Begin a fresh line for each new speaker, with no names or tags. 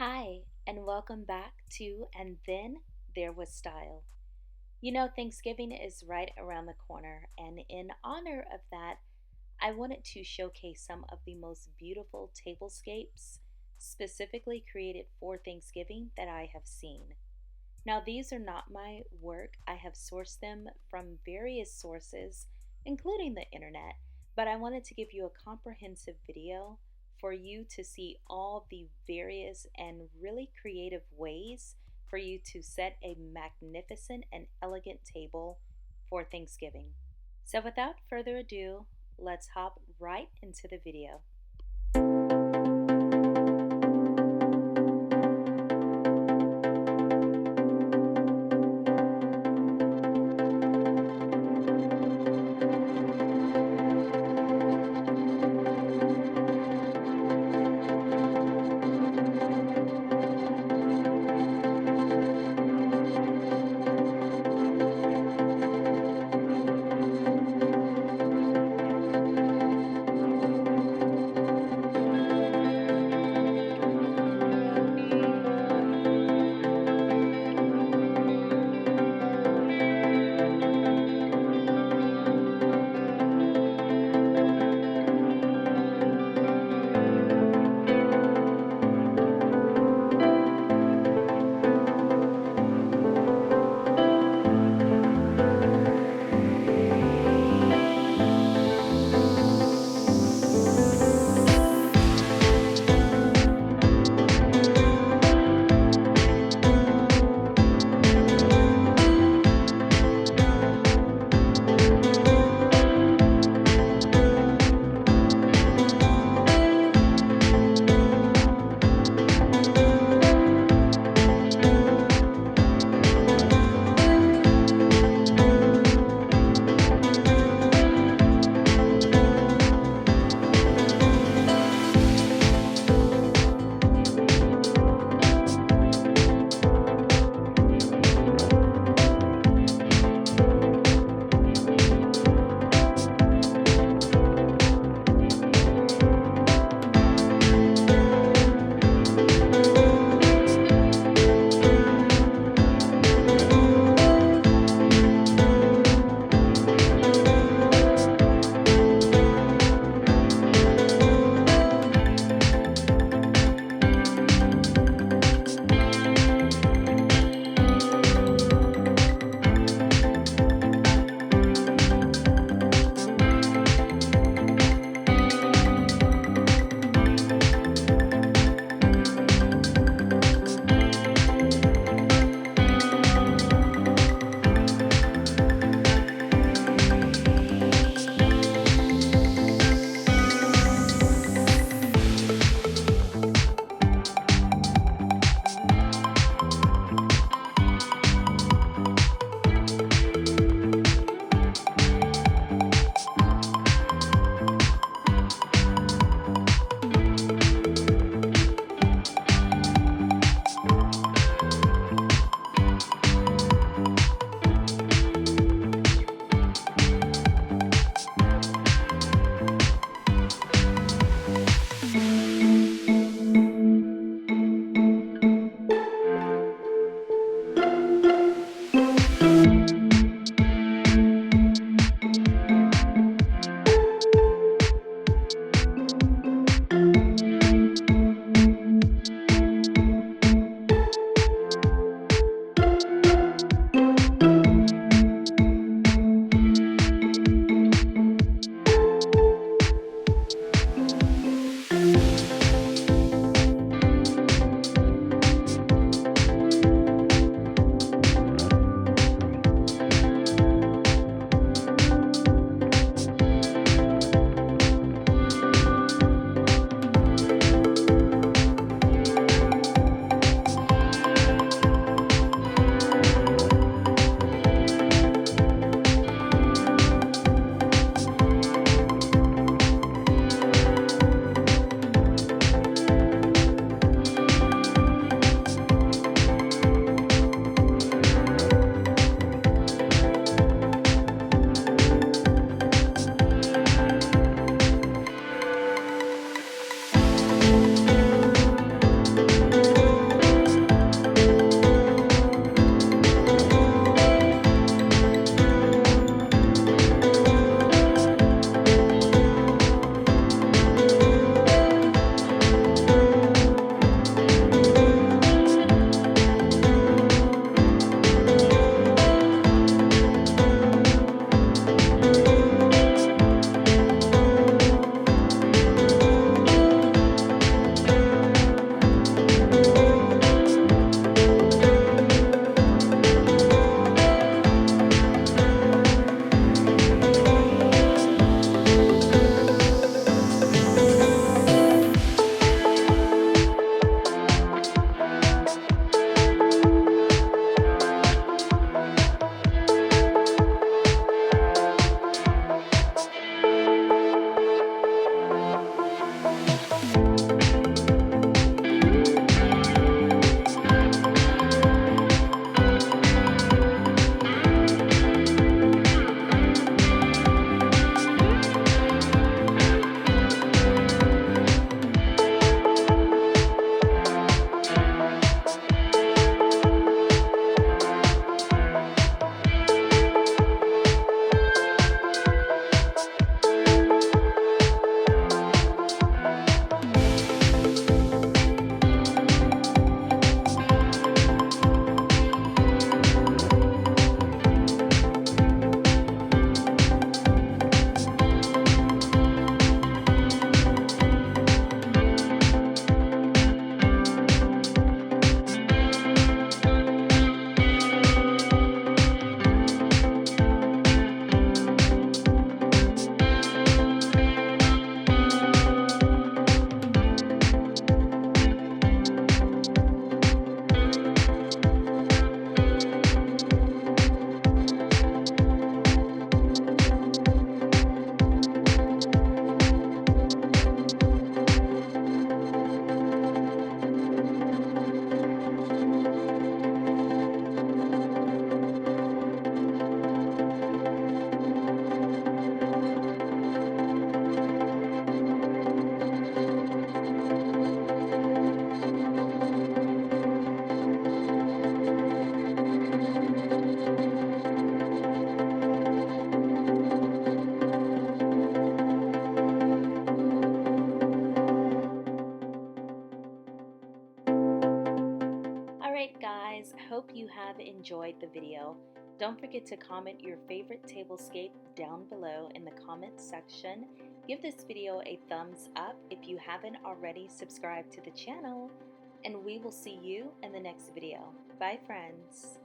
Hi, and welcome back to And Then There Was Style. You know, Thanksgiving is right around the corner, and in honor of that, I wanted to showcase some of the most beautiful tablescapes specifically created for Thanksgiving that I have seen. Now, these are not my work, I have sourced them from various sources, including the internet, but I wanted to give you a comprehensive video for you to see all the various and really creative ways for you to set a magnificent and elegant table for Thanksgiving. So, without further ado, let's hop right into the video. guys, hope you have enjoyed the video. Don't forget to comment your favorite tablescape down below in the comments section. Give this video a thumbs up if you haven't already subscribed to the channel, and we will see you in the next video. Bye friends.